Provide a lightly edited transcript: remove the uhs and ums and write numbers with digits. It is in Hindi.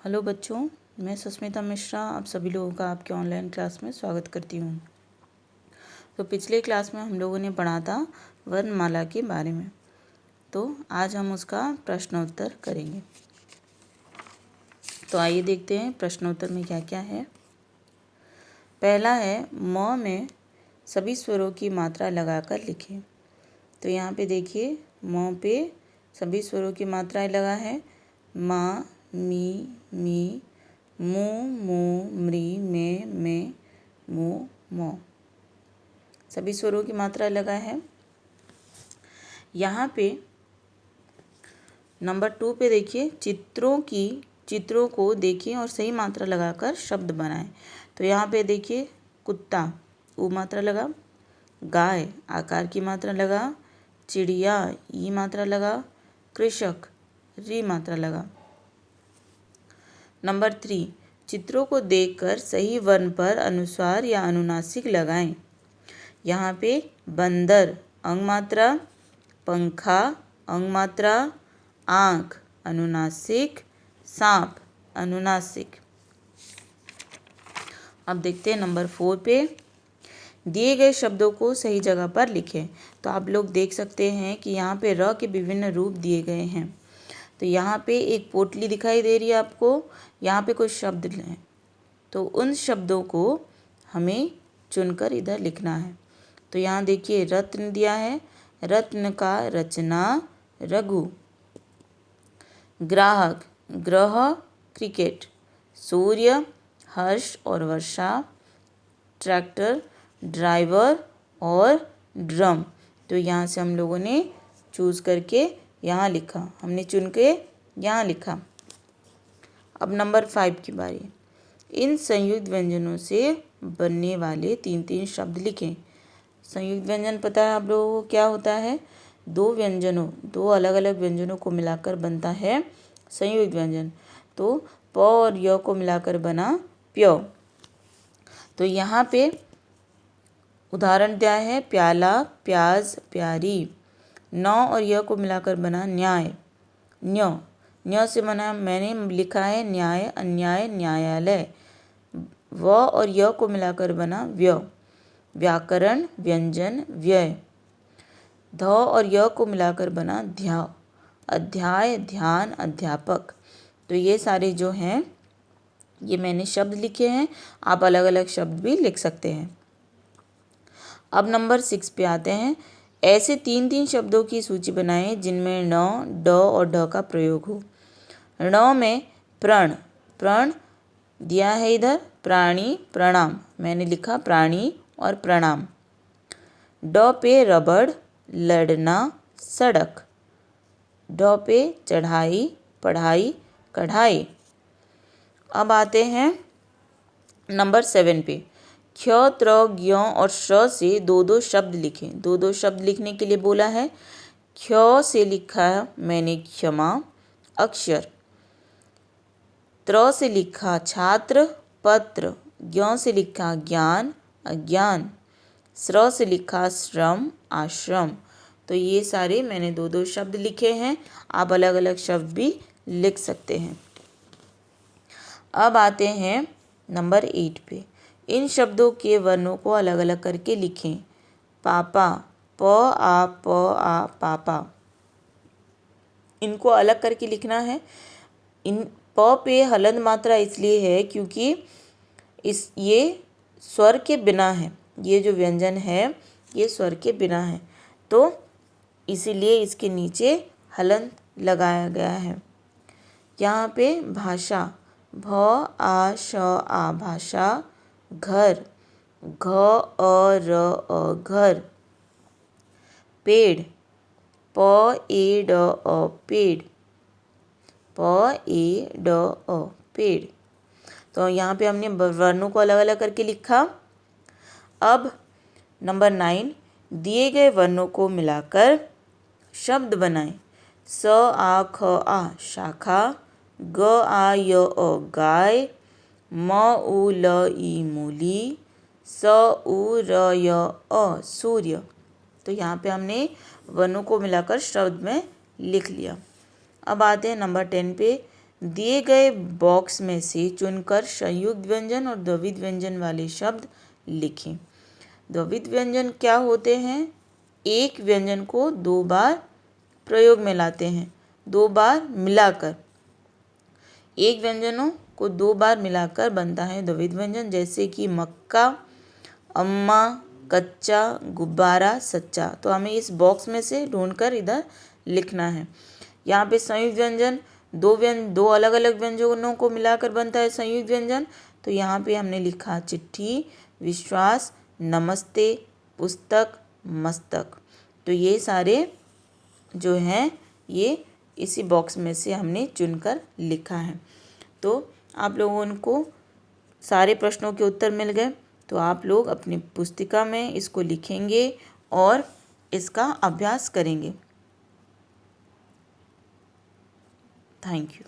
हेलो बच्चों, मैं सुष्मिता मिश्रा आप सभी लोगों का आपके ऑनलाइन क्लास में स्वागत करती हूँ। तो पिछले क्लास में हम लोगों ने पढ़ा था वर्णमाला के बारे में। तो आज हम उसका प्रश्नोत्तर करेंगे। तो आइए देखते हैं प्रश्नोत्तर में क्या क्या है। पहला है म में सभी स्वरों की मात्रा लगाकर लिखें। तो यहाँ पे देखिए म पे सभी स्वरों की मात्राएं लगा है। मा, मी, मू, मृ, में, मो। सभी स्वरों की मात्रा लगा है। यहाँ पे नंबर 2 पे देखिए चित्रों को देखें और सही मात्रा लगाकर शब्द बनाएं। तो यहाँ पे देखिए कुत्ता उ मात्रा लगा, गाय आकार की मात्रा लगा, चिड़िया ई मात्रा लगा, कृषक री मात्रा लगा। नंबर 3 चित्रों को देखकर सही वर्ण पर अनुस्वार या अनुनासिक लगाएं। यहाँ पे बंदर अंग मात्रा, पंखा अंग मात्रा, आँख अनुनासिक, सांप अनुनासिक। अब देखते हैं नंबर 4 पे दिए गए शब्दों को सही जगह पर लिखें। तो आप लोग देख सकते हैं कि यहाँ पे र के विभिन्न रूप दिए गए हैं। तो यहाँ पे एक पोटली दिखाई दे रही है आपको, यहाँ पे कुछ शब्द हैं। तो उन शब्दों को हमें चुनकर इधर लिखना है। तो यहाँ देखिए रत्न दिया है, रत्न का रचना रघु, ग्राहक ग्रह क्रिकेट, सूर्य हर्ष और वर्षा, ट्रैक्टर ड्राइवर और ड्रम। तो यहाँ से हम लोगों ने चूज़ करके यहाँ लिखा, हमने चुन के यहाँ लिखा। अब नंबर 5 की बारी। इन संयुक्त व्यंजनों से बनने वाले 3 शब्द लिखें। संयुक्त व्यंजन पता है आप लोगों को क्या होता है? दो अलग अलग व्यंजनों को मिलाकर बनता है संयुक्त व्यंजन। तो प और य को मिलाकर बना प्य। तो यहाँ पे उदाहरण दिया है प्याला, प्याज, प्यारी। न और य को मिलाकर बना न्याय, न्य से बना मैंने लिखा है न्याय, अन्याय, न्यायालय। व और य को मिलाकर बना व्य, व्याकरण, व्यंजन, व्यय। ध और य को मिलाकर बना ध्याव, अध्याय, ध्यान, अध्यापक। तो ये सारे जो हैं ये मैंने शब्द लिखे हैं, आप अलग अलग शब्द भी लिख सकते हैं। अब नंबर 6 पे आते हैं। ऐसे 3 शब्दों की सूची बनाएं जिनमें न, ड और ढ का प्रयोग हो। ण में प्रण दिया है इधर, प्राणी प्रणाम, मैंने लिखा प्राणी और प्रणाम। ड पे रबड़ लड़ना सड़क, ढ पे चढ़ाई पढ़ाई कढ़ाई। अब आते हैं नंबर 7 पे। क्ष, त्र, ज्ञ और श से 2 शब्द लिखें। 2 शब्द लिखने के लिए बोला है। क्ष से लिखा मैंने क्षमा अक्षर, त्र से लिखा छात्र पत्र, ज्ञ से लिखा ज्ञान अज्ञान, श्र से लिखा श्रम आश्रम। तो ये सारे मैंने 2 शब्द लिखे हैं, आप अलग अलग शब्द भी लिख सकते हैं। अब आते हैं नंबर 8 पे। इन शब्दों के वर्णों को अलग अलग करके लिखें। पापा प आ पापा, इनको अलग करके लिखना है। इन प पे हलंत मात्रा इसलिए है क्योंकि ये स्वर के बिना है, ये जो व्यंजन है ये स्वर के बिना है, तो इसीलिए इसके नीचे हलंत लगाया गया है। यहाँ पे भाषा भ आ श आ भाषा, घर घ अ र अ घर, पेड़ प ए ड अ पेड़, प ए ड अ पेड़। तो यहाँ पे हमने वर्णों को अलग अलग करके लिखा। अब नंबर 9 दिए गए वर्णों को मिलाकर शब्द बनाएं। स आ ख आ शाखा, ग आ य अ गाय, म उ ल ई मूली, स उ र य अ सूर्य। तो यहाँ पे हमने वर्णों को मिलाकर शब्द में लिख लिया। अब आते हैं नंबर 10 पे। दिए गए बॉक्स में से चुनकर संयुक्त व्यंजन और द्विविध व्यंजन वाले शब्द लिखें। द्विविध व्यंजन क्या होते हैं? एक व्यंजन को दो बार प्रयोग में लाते हैं, दो बार मिलाकर। एक व्यंजनों को दो बार मिलाकर बनता है द्विविध व्यंजन, जैसे कि मक्का, अम्मा, कच्चा, गुब्बारा, सच्चा। तो हमें इस बॉक्स में से ढूंढकर इधर लिखना है। यहाँ पे संयुक्त व्यंजन दो अलग अलग व्यंजनों को मिलाकर बनता है संयुक्त व्यंजन। तो यहाँ पे हमने लिखा चिट्ठी, विश्वास, नमस्ते, पुस्तक, मस्तक। तो ये सारे जो हैं ये इसी बॉक्स में से हमने चुनकर लिखा है। तो आप लोगों को सारे प्रश्नों के उत्तर मिल गए। तो आप लोग अपनी पुस्तिका में इसको लिखेंगे और इसका अभ्यास करेंगे। Thank you.